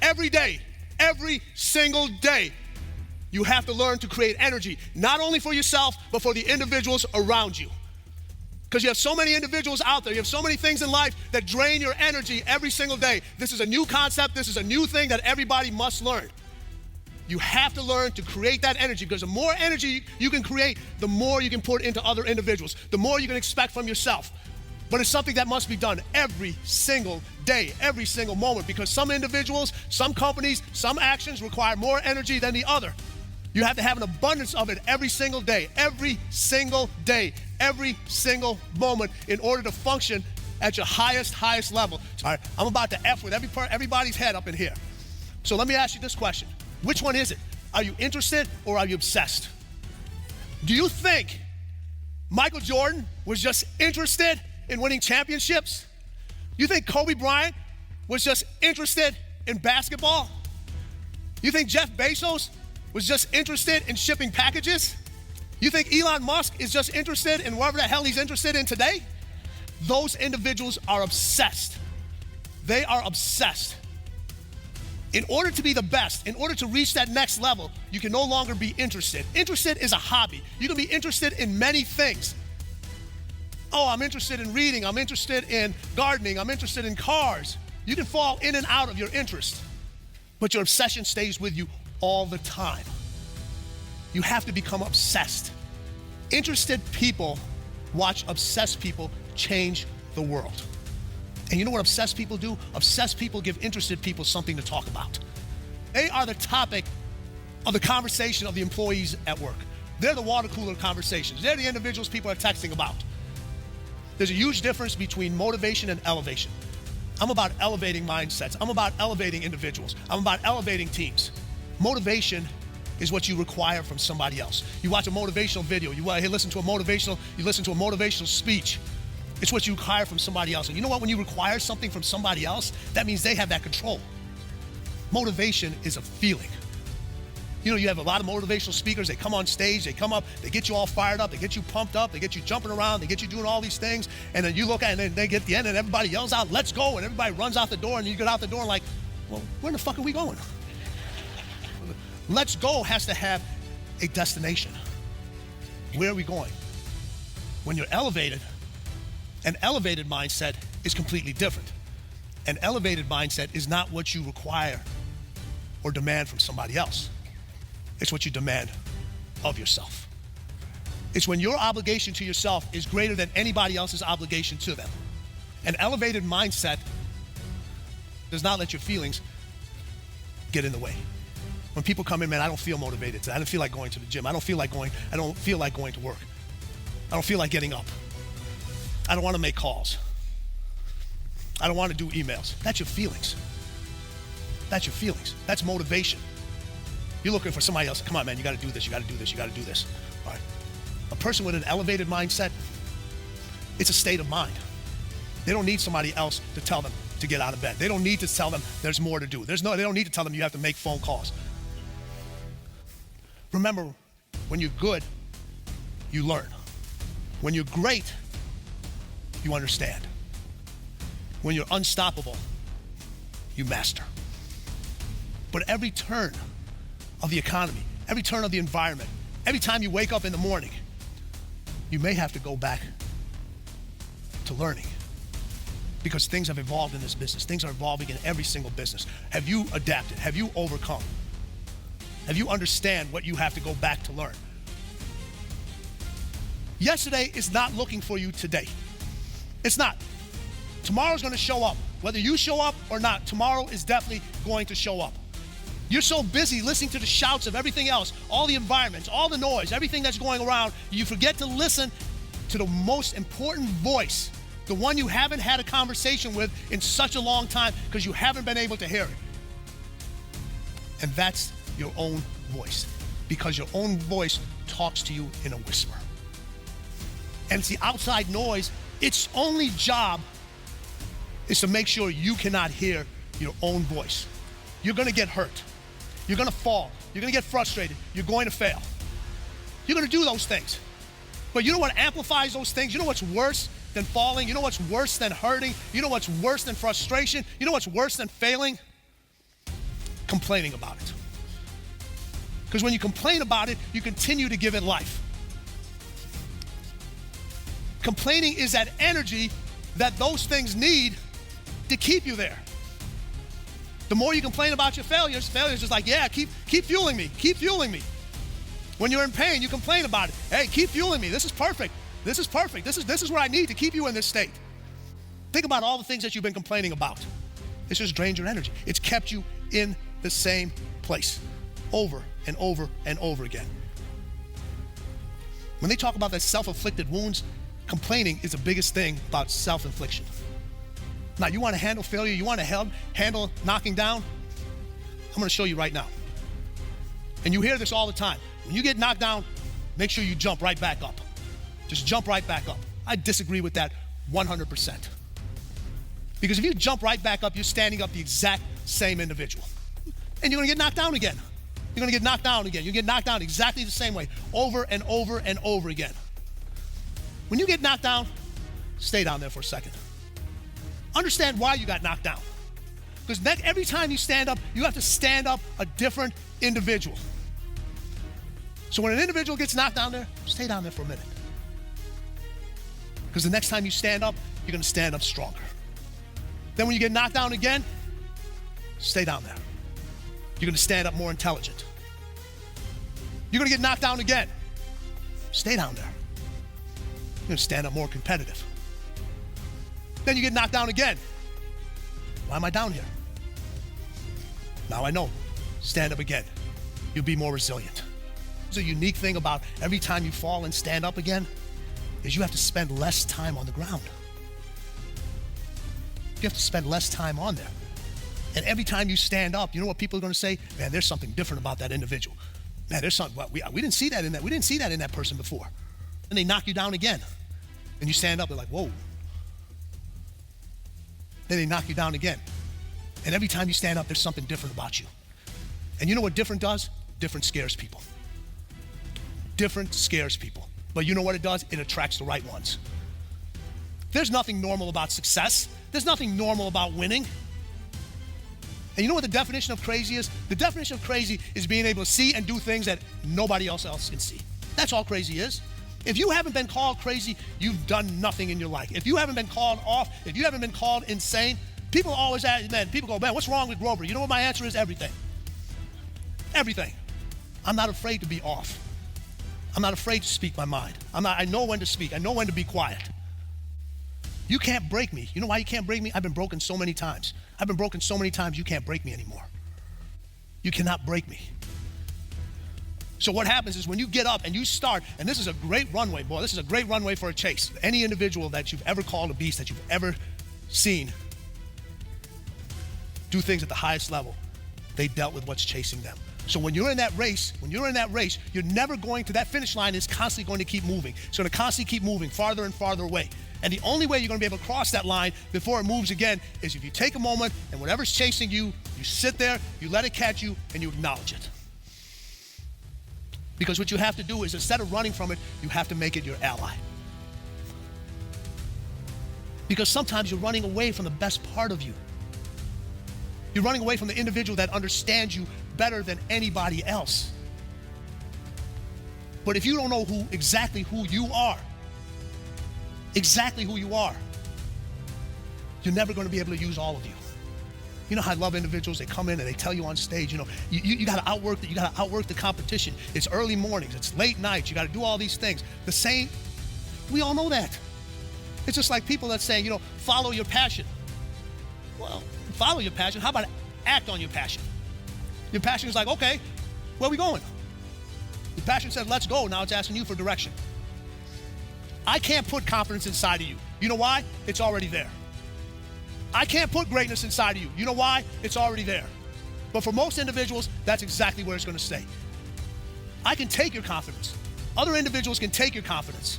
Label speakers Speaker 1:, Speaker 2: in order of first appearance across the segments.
Speaker 1: every day, every single day, you have to learn to create energy, not only for yourself, but for the individuals around you. Because you have so many individuals out there, you have so many things in life that drain your energy every single day. This is a new concept, this is a new thing that everybody must learn. You have to learn to create that energy, because the more energy you can create, the more you can put into other individuals, the more you can expect from yourself. But it's something that must be done every single day, every single moment, because some individuals, some companies, some actions require more energy than the other. You have to have an abundance of it every single day, every single day, every single moment in order to function at your highest level. All right, I'm about to F with everybody's head up in here. So let me ask you this question. Which one is it? Are you interested or are you obsessed? Do you think Michael Jordan was just interested in winning championships? You think Kobe Bryant was just interested in basketball? You think Jeff Bezos was just interested in shipping packages? You think Elon Musk is just interested in whatever the hell he's interested in today? Those individuals are obsessed. They are obsessed. In order to be the best, in order to reach that next level, you can no longer be interested. Interested is a hobby. You can be interested in many things. Oh, I'm interested in reading, I'm interested in gardening, I'm interested in cars. You can fall in and out of your interest, but your obsession stays with you all the time. You have to become obsessed. Interested people watch obsessed people change the world. And you know what obsessed people do? Obsessed people give interested people something to talk about. They are the topic of the conversation of the employees at work. They're the water cooler conversations. They're the individuals people are texting about. There's a huge difference between motivation and elevation. I'm about elevating mindsets. I'm about elevating individuals. I'm about elevating teams. Motivation is what you require from somebody else. You watch a motivational video, you listen to a motivational speech. It's what you require from somebody else. And you know what? When you require something from somebody else, that means they have that control. Motivation is a feeling. You know, you have a lot of motivational speakers, they come on stage, they come up, they get you all fired up, they get you pumped up, they get you jumping around, they get you doing all these things, and then you look at it and they get to the end and everybody yells out, "Let's go," and everybody runs out the door, and you get out the door and like, well, where the fuck are we going? Let's go has to have a destination. Where are we going? When you're elevated, an elevated mindset is completely different. An elevated mindset is not what you require or demand from somebody else. It's what you demand of yourself. It's when your obligation to yourself is greater than anybody else's obligation to them. An elevated mindset does not let your feelings get in the way. When people come in, man, I don't feel motivated today. I don't feel like going to the gym. I don't feel like going to work. I don't feel like getting up. I don't want to make calls. I don't want to do emails. That's your feelings. That's your feelings. That's motivation. You're looking for somebody else. Come on, man, you got to do this, you got to do this, you got to do this. All right. A person with an elevated mindset, it's a state of mind. They don't need somebody else to tell them to get out of bed. They don't need to tell them there's more to do. They don't need to tell them you have to make phone calls. Remember, when you're good, you learn. When you're great, you understand. When you're unstoppable, you master. But every turn of the economy, every turn of the environment, every time you wake up in the morning, you may have to go back to learning, because things have evolved in this business. Things are evolving in every single business. Have you adapted? Have you overcome? Have you understand what you have to go back to learn? Yesterday is not looking for you today. It's not. Tomorrow's going to show up. Whether you show up or not, tomorrow is definitely going to show up. You're so busy listening to the shouts of everything else, all the environments, all the noise, everything that's going around, you forget to listen to the most important voice, the one you haven't had a conversation with in such a long time because you haven't been able to hear it. And that's your own voice, because your own voice talks to you in a whisper. And it's the outside noise. Its only job is to make sure you cannot hear your own voice. You're going to get hurt. You're going to fall. You're going to get frustrated. You're going to fail. You're going to do those things. But you know what amplifies those things? You know what's worse than falling? You know what's worse than hurting? You know what's worse than frustration? You know what's worse than failing? complaining about it. Because when you complain about it, you continue to give it life. Complaining is that energy that those things need to keep you there. The more you complain about your failures is like, yeah, keep fueling me, keep fueling me. When you're in pain, you complain about it. Hey, keep fueling me. This is perfect. This is perfect. This is what I need to keep you in this state. Think about all the things that you've been complaining about. It's just drained your energy. It's kept you in the same place over and over and over again. When they talk about that self-inflicted wounds, complaining is the biggest thing about self-infliction. Now, you want to handle failure, you want to handle knocking down? I'm going to show you right now. And you hear this all the time. When you get knocked down, make sure you jump right back up. Just jump right back up. I disagree with that 100%. Because if you jump right back up, you're standing up the exact same individual. And you're going to get knocked down again. You're going to get knocked down again. You get knocked down exactly the same way, over and over and over again. When you get knocked down, stay down there for a second. Understand why you got knocked down. Because every time you stand up, you have to stand up a different individual. So when an individual gets knocked down there, stay down there for a minute. Because the next time you stand up, you're going to stand up stronger. Then when you get knocked down again, stay down there. You're going to stand up more intelligent. You're going to get knocked down again. Stay down there. You're going to stand up more competitive. Then you get knocked down again. Why am I down here? Now I know. Stand up again. You'll be more resilient. There's a unique thing about every time you fall and stand up again is you have to spend less time on the ground. You have to spend less time on there. And every time you stand up, you know what people are going to say? Man, there's something different about that individual. Man, there's something, well, we didn't see that in that. We didn't see that in that person before. And they knock you down again. And you stand up, they're like, whoa. Then they knock you down again. And every time you stand up, there's something different about you. And you know what different does? Different scares people. Different scares people. But you know what it does? It attracts the right ones. There's nothing normal about success. There's nothing normal about winning. And you know what the definition of crazy is? The definition of crazy is being able to see and do things that nobody else can see. That's all crazy is. If you haven't been called crazy, you've done nothing in your life. If you haven't been called off, if you haven't been called insane, people always ask, people go, man, what's wrong with Grover? You know what my answer is? Everything. Everything. I'm not afraid to be off. I'm not afraid to speak my mind. I know when to speak. I know when to be quiet. You can't break me. You know why you can't break me? I've been broken so many times. I've been broken so many times, you can't break me anymore. You cannot break me. So what happens is when you get up and you start, and this is a great runway, boy, this is a great runway for a chase. Any individual that you've ever called a beast, that you've ever seen do things at the highest level, they dealt with what's chasing them. So when you're in that race, you're never going to, that finish line is constantly going to keep moving. It's going to constantly keep moving farther and farther away. And the only way you're going to be able to cross that line before it moves again is if you take a moment and whatever's chasing you, you sit there, you let it catch you, and you acknowledge it. Because what you have to do is instead of running from it, you have to make it your ally. Because sometimes you're running away from the best part of you. You're running away from the individual that understands you better than anybody else. But if you don't know exactly who you are, you're never going to be able to use all of you. You know how I love individuals, they come in and they tell you on stage, you got to outwork the competition. It's early mornings, it's late nights, you got to do all these things. The same, we all know that. It's just like people that say, follow your passion. Well, follow your passion, how about act on your passion? Your passion is like, okay, where are we going? Your passion said, let's go, now it's asking you for direction. I can't put confidence inside of you. You know why? It's already there. I can't put greatness inside of you. You know why? It's already there. But for most individuals, that's exactly where it's going to stay. I can take your confidence. Other individuals can take your confidence.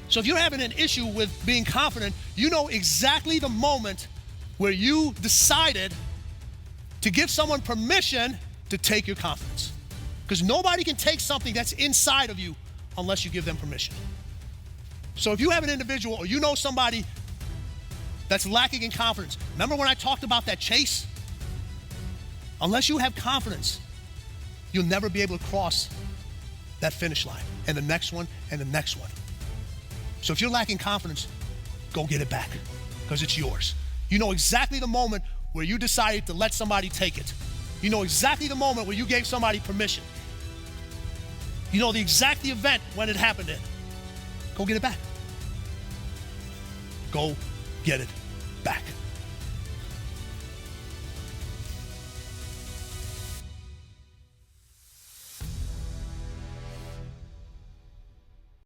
Speaker 1: So if you're having an issue with being confident, you know exactly the moment where you decided to give someone permission to take your confidence. Because nobody can take something that's inside of you unless you give them permission. So if you have an individual or you know somebody that's lacking in confidence, remember when I talked about that chase? Unless you have confidence, you'll never be able to cross that finish line, and the next one, and the next one. So if you're lacking confidence, go get it back, because it's yours. You know exactly the moment where you decided to let somebody take it. You know exactly the moment where you gave somebody permission. You know the exact event when it happened in. Go get it back. Go get it back.